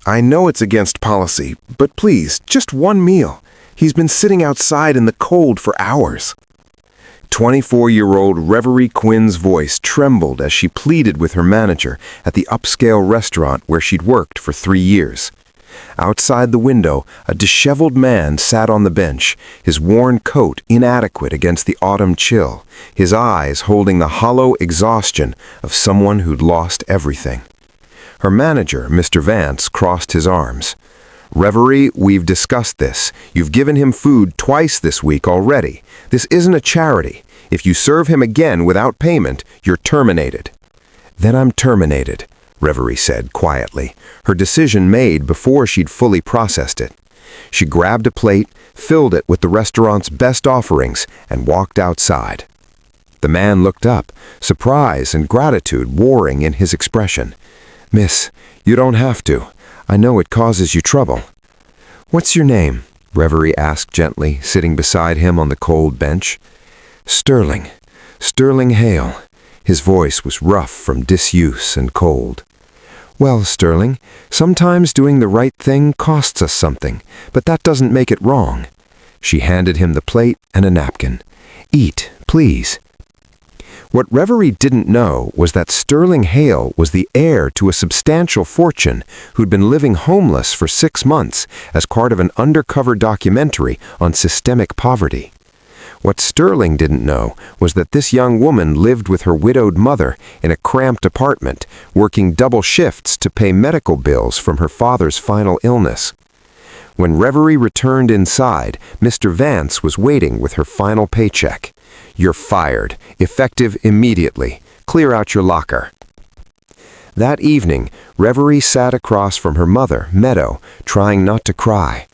I know it's against policy, but please, just one meal. He's been sitting outside in the cold for hours." 24-year-old Reverie Quinn's voice trembled as she pleaded with her manager at the upscale restaurant where she'd worked for 3 years. Outside the window, a disheveled man sat on the bench, his worn coat inadequate against the autumn chill, his eyes holding the hollow exhaustion of someone who'd lost everything. Her manager, Mr. Vance, crossed his arms. "Reverie, we've discussed this. You've given him food twice this week already. This isn't a charity. If you serve him again without payment, you're terminated." "Then I'm terminated," Reverie said quietly, her decision made before she'd fully processed it. She grabbed a plate, filled it with the restaurant's best offerings, and walked outside. The man looked up, surprise and gratitude warring in his expression. "Miss, you don't have to. I know it causes you trouble." "What's your name?" Reverie asked gently, sitting beside him on the cold bench. "Sterling. Sterling Hale." His voice was rough from disuse and cold. "Well, Sterling, sometimes doing the right thing costs us something, but that doesn't make it wrong." She handed him the plate and a napkin. "Eat, please." What Reverie didn't know was that Sterling Hale was the heir to a substantial fortune who'd been living homeless for 6 months as part of an undercover documentary on systemic poverty. What Sterling didn't know was that this young woman lived with her widowed mother in a cramped apartment, working double shifts to pay medical bills from her father's final illness. When Reverie returned inside, Mr. Vance was waiting with her final paycheck. "You're fired, effective immediately. Clear out your locker." That evening, Reverie sat across from her mother, Meadow, trying not to cry.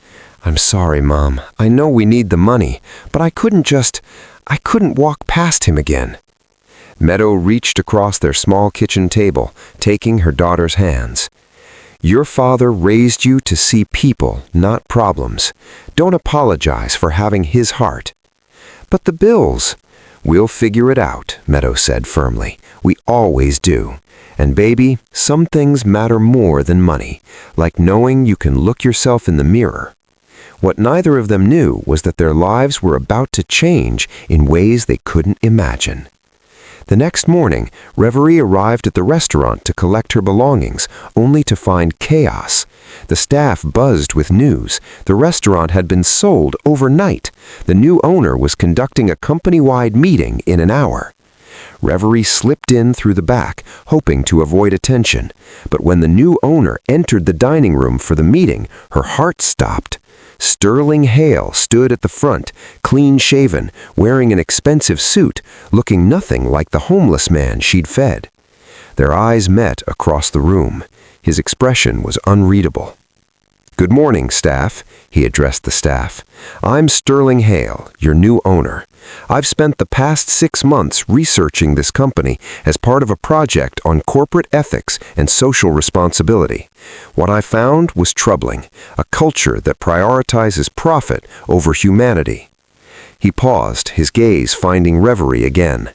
"I'm sorry, Mom. I know we need the money, but I couldn't walk past him again." Meadow reached across their small kitchen table, taking her daughter's hands. "Your father raised you to see people, not problems. Don't apologize for having his heart." "But the bills." "We'll figure it out," Meadow said firmly. "We always do. And baby, some things matter more than money, like knowing you can look yourself in the mirror." What neither of them knew was that their lives were about to change in ways they couldn't imagine. The next morning, Reverie arrived at the restaurant to collect her belongings, only to find chaos. The staff buzzed with news. The restaurant had been sold overnight. The new owner was conducting a company-wide meeting in an hour. Reverie slipped in through the back, hoping to avoid attention. But when the new owner entered the dining room for the meeting, her heart stopped. Sterling Hale stood at the front, clean-shaven, wearing an expensive suit, looking nothing like the homeless man she'd fed. Their eyes met across the room. His expression was unreadable. "Good morning, staff," he addressed the staff. "I'm Sterling Hale, your new owner. I've spent the past 6 months researching this company as part of a project on corporate ethics and social responsibility. What I found was troubling, a culture that prioritizes profit over humanity." He paused, his gaze finding Reverie again.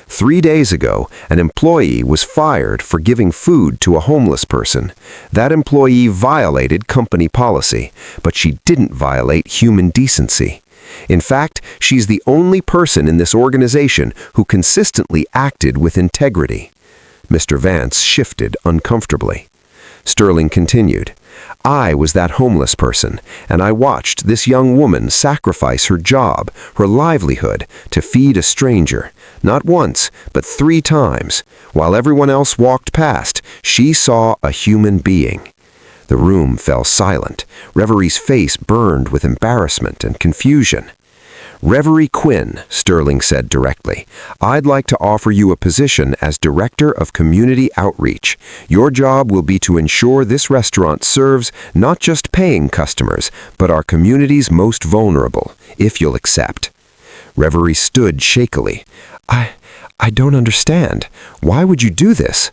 3 days ago, an employee was fired for giving food to a homeless person. That employee violated company policy, but she didn't violate human decency. In fact, she's the only person in this organization who consistently acted with integrity. Mr. Vance shifted uncomfortably. Sterling continued, "I was that homeless person, and I watched this young woman sacrifice her job, her livelihood, to feed a stranger. Not once, but 3 times. While everyone else walked past, she saw a human being." The room fell silent. Reverie's face burned with embarrassment and confusion. "Reverie Quinn," Sterling said directly, "I'd like to offer you a position as Director of Community Outreach. Your job will be to ensure this restaurant serves not just paying customers, but our community's most vulnerable, if you'll accept." Reverie stood shakily. I don't understand. Why would you do this?"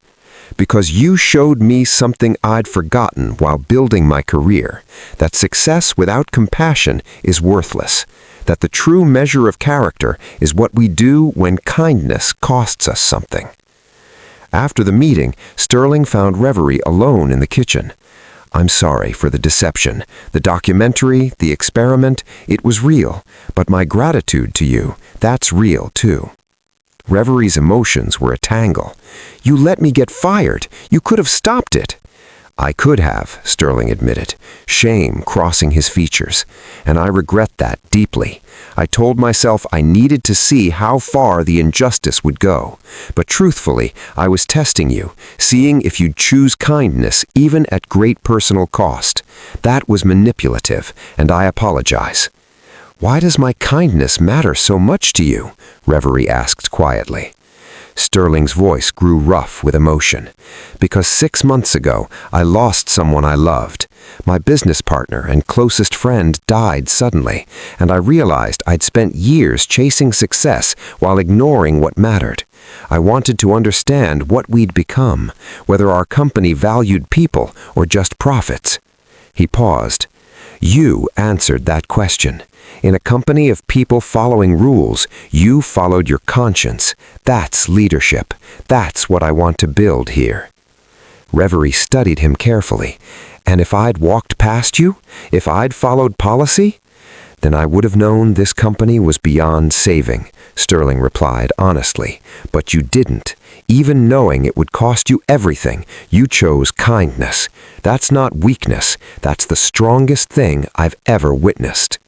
"Because you showed me something I'd forgotten while building my career, that success without compassion is worthless, that the true measure of character is what we do when kindness costs us something." After the meeting, Sterling found Reverie alone in the kitchen. I'm sorry for the deception. The documentary, the experiment, it was real. But my gratitude to you, that's real too. Revery's emotions were a tangle. You let me get fired. You could have stopped it. I could have, Sterling admitted, shame crossing his features, and I regret that deeply. I told myself I needed to see how far the injustice would go. But truthfully, I was testing you, seeing if you'd choose kindness even at great personal cost. That was manipulative, and I apologize. Why does my kindness matter so much to you? Reverie asked quietly. Sterling's voice grew rough with emotion. Because 6 months ago, I lost someone I loved. My business partner and closest friend died suddenly, and I realized I'd spent years chasing success while ignoring what mattered. I wanted to understand what we'd become, whether our company valued people or just profits. He paused. You answered that question. In a company of people following rules, you followed your conscience. That's leadership. That's what I want to build here. Reverie studied him carefully. And if I'd walked past you? If I'd followed policy? Then I would have known this company was beyond saving, Sterling replied honestly. But you didn't. Even knowing it would cost you everything, you chose kindness. That's not weakness. That's the strongest thing I've ever witnessed.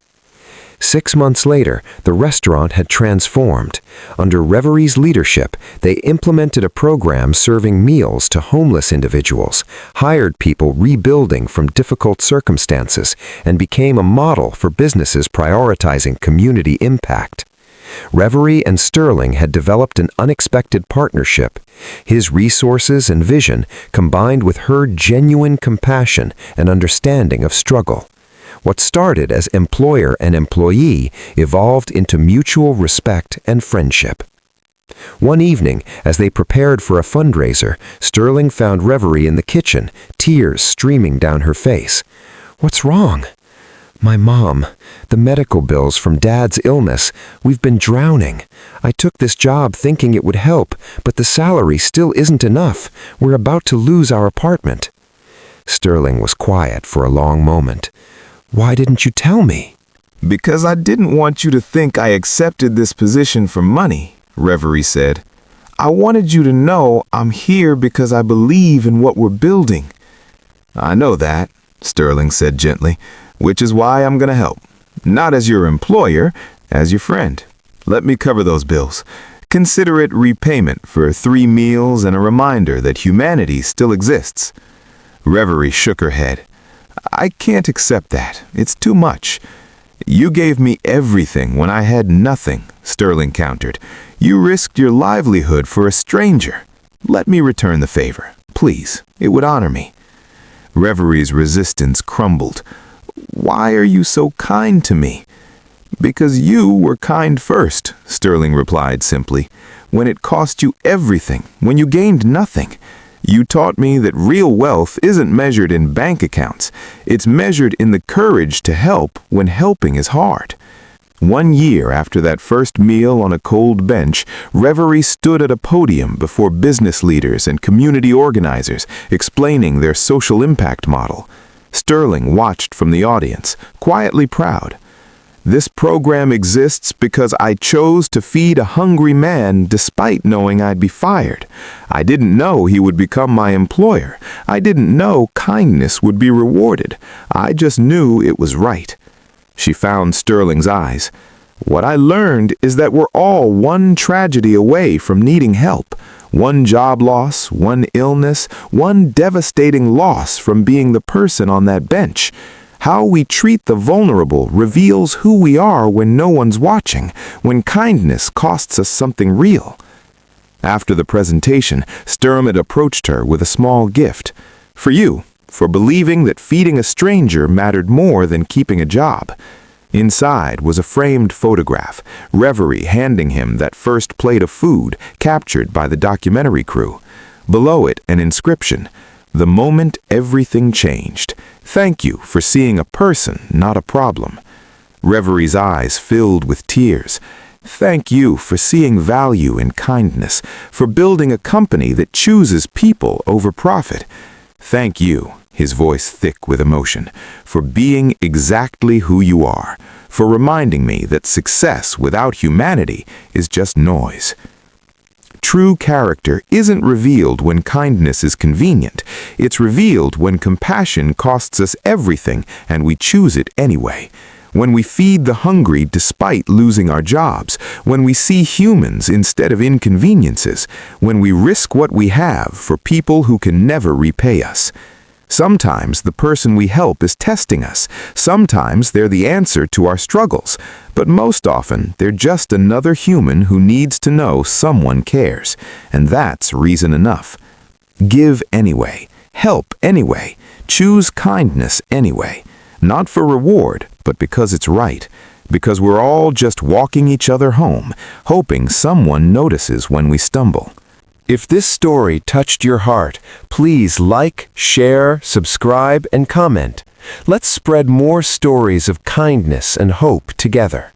6 months later, the restaurant had transformed. Under Reverie's leadership, they implemented a program serving meals to homeless individuals, hired people rebuilding from difficult circumstances, and became a model for businesses prioritizing community impact. Reverie and Sterling had developed an unexpected partnership. His resources and vision combined with her genuine compassion and understanding of struggle. What started as employer and employee evolved into mutual respect and friendship. One evening, as they prepared for a fundraiser, Sterling found Reverie in the kitchen, tears streaming down her face. "What's wrong?" "My mom. The medical bills from Dad's illness. We've been drowning. I took this job thinking it would help, but the salary still isn't enough. We're about to lose our apartment." Sterling was quiet for a long moment. "Why didn't you tell me?" "Because I didn't want you to think I accepted this position for money," Reverie said. "I wanted you to know I'm here because I believe in what we're building." "I know that," Sterling said gently, "which is why I'm going to help. Not as your employer, as your friend. Let me cover those bills. Consider it repayment for 3 meals and a reminder that humanity still exists." Reverie shook her head. "I can't accept that. It's too much." "You gave me everything when I had nothing," Sterling countered. "You risked your livelihood for a stranger. Let me return the favor. Please, it would honor me." Reverie's resistance crumbled. "Why are you so kind to me?" "Because you were kind first," Sterling replied simply. "When it cost you everything, when you gained nothing. You taught me that real wealth isn't measured in bank accounts. It's measured in the courage to help when helping is hard." 1 year after that first meal on a cold bench, Reverie stood at a podium before business leaders and community organizers, explaining their social impact model. Sterling watched from the audience, quietly proud. "This program exists because I chose to feed a hungry man despite knowing I'd be fired. I didn't know he would become my employer. I didn't know kindness would be rewarded. I just knew it was right." She found Sterling's eyes. "What I learned is that we're all one tragedy away from needing help. One job loss, one illness, one devastating loss from being the person on that bench. How we treat the vulnerable reveals who we are when no one's watching, when kindness costs us something real." After the presentation, Sterling approached her with a small gift. "For you, for believing that feeding a stranger mattered more than keeping a job." Inside was a framed photograph, Reverie handing him that first plate of food captured by the documentary crew. Below it, an inscription: "The moment everything changed. Thank you for seeing a person, not a problem." Reverie's eyes filled with tears. "Thank you for seeing value in kindness, for building a company that chooses people over profit. Thank you, his voice thick with emotion, for being exactly who you are, for reminding me that success without humanity is just noise. True character isn't revealed when kindness is convenient. It's revealed when compassion costs us everything and we choose it anyway. When we feed the hungry despite losing our jobs, when we see humans instead of inconveniences, when we risk what we have for people who can never repay us. Sometimes the person we help is testing us. Sometimes they're the answer to our struggles. But most often, they're just another human who needs to know someone cares. And that's reason enough. Give anyway. Help anyway. Choose kindness anyway. Not for reward, but because it's right. Because we're all just walking each other home, hoping someone notices when we stumble. If this story touched your heart, please like, share, subscribe, and comment. Let's spread more stories of kindness and hope together.